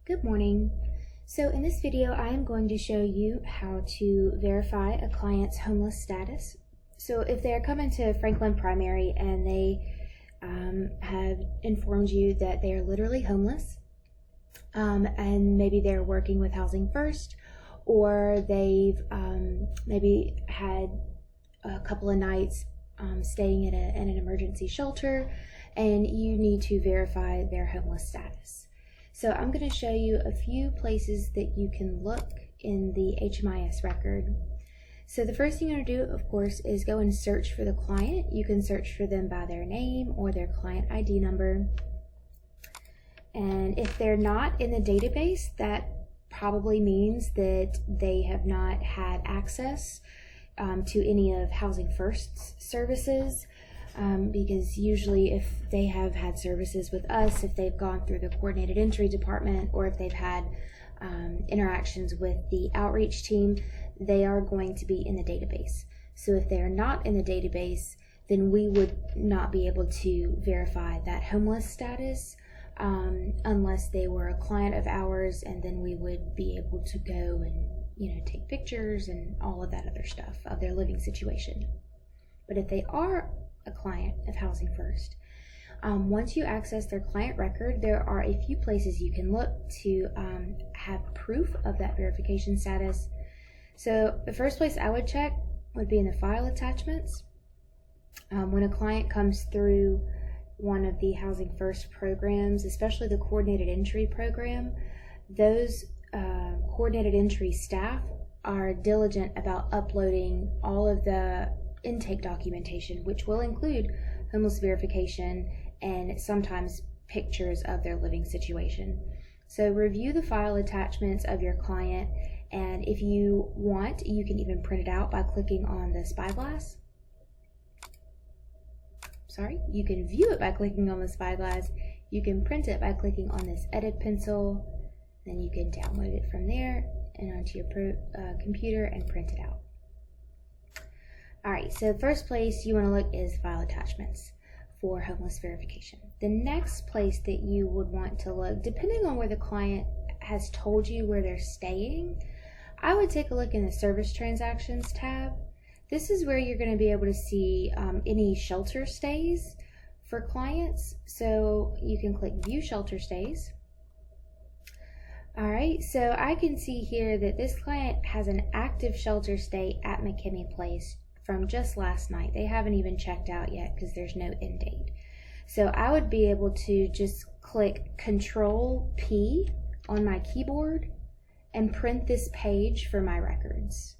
Good morning. So in this video, I am going to show you how to verify a client's homeless status. So if they're coming to Franklin Primary and they have informed you that they are literally homeless, and maybe they're working with Housing First, or they've maybe had a couple of nights staying in an emergency shelter, and you need to verify their homeless status. So I'm going to show you a few places that you can look in the HMIS record. So the first thing you're going to do, of course, is go and search for the client. You can search for them by their name or their client ID number. And if they're not in the database, that probably means that they have not had access to any of Housing First's services. Because usually if they have had services with us, if they've gone through the coordinated entry department, or if they've had interactions with the outreach team, they are going to be in the database. So if they are not in the database, then we would not be able to verify that homeless status unless they were a client of ours, and then we would be able to go and take pictures and all of that other stuff of their living situation. But if they are a client of Housing First, once you access their client record, there are a few places you can look to have proof of that verification status. So the first place I would check would be in the file attachments. When a client comes through one of the Housing First programs, especially the coordinated entry program, those coordinated entry staff are diligent about uploading all of the intake documentation, which will include homeless verification and sometimes pictures of their living situation. So review the file attachments of your client, and if you want, you can even print it out by clicking on the spyglass. You can view it by clicking on the spyglass. You can print it by clicking on this edit pencil. Then you can download it from there and onto your computer and print it out. Alright, so the first place you want to look is file attachments for homeless verification. The next place that you would want to look, depending on where the client has told you where they're staying, I would take a look in the service transactions tab. This is where you're going to be able to see any shelter stays for clients. So you can click view shelter stays. Alright, so I can see here that this client has an active shelter stay at McKinney Place from just last night. They haven't even checked out yet because there's no end date. So I would be able to just click Control P on my keyboard and print this page for my records.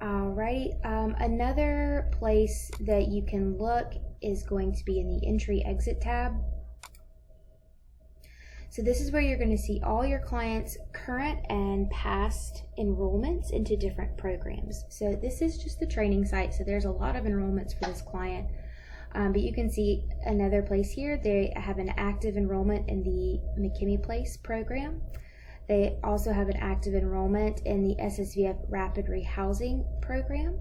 Alright, another place that you can look is going to be in the Entry Exit tab. So this is where you're going to see all your clients' current and past enrollments into different programs. So this is just the training site, so there's a lot of enrollments for this client. But you can see another place here. They have an active enrollment in the McKinney Place program. They also have an active enrollment in the SSVF Rapid Rehousing program.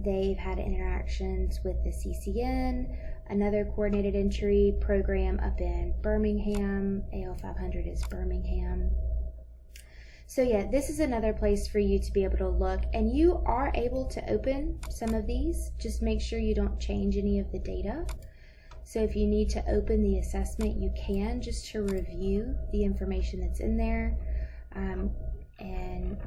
They've had interactions with the CCN, another coordinated entry program up in Birmingham. AL 500 is Birmingham. So yeah, this is another place for you to be able to look, and you are able to open some of these. Just make sure you don't change any of the data. So if you need to open the assessment, you can, just to review the information that's in there.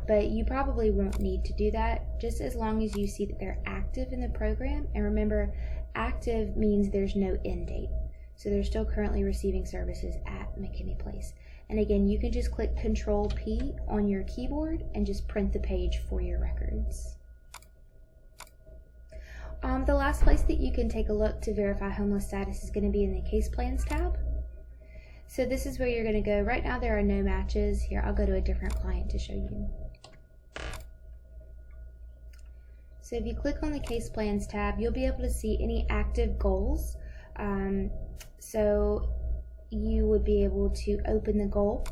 But you probably won't need to do that, just as long as you see that they're active in the program. And remember, active means there's no end date. So they're still currently receiving services at McKinney Place. And again, you can just click Control P on your keyboard and just print the page for your records. The last place that you can take a look to verify homeless status is going to be in the Case Plans tab. So this is where you're going to go. Right now there are no matches. Here, I'll go to a different client to show you. So if you click on the Case Plans tab, you'll be able to see any active goals. So you would be able to open the goal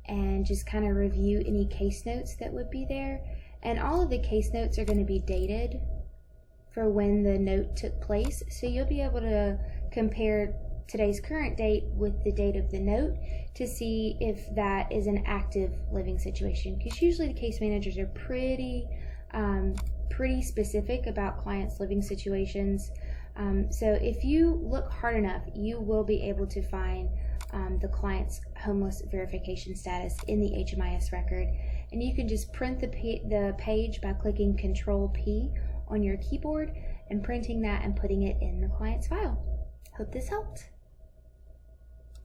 and just kind of review any case notes that would be there. And all of the case notes are going to be dated for when the note took place. So you'll be able to compare today's current date with the date of the note to see if that is an active living situation, because usually the case managers are pretty specific about clients' living situations. So if you look hard enough, you will be able to find the client's homeless verification status in the HMIS record, and you can just print the page by clicking Control P on your keyboard and printing that and putting it in the client's file. Hope this helped.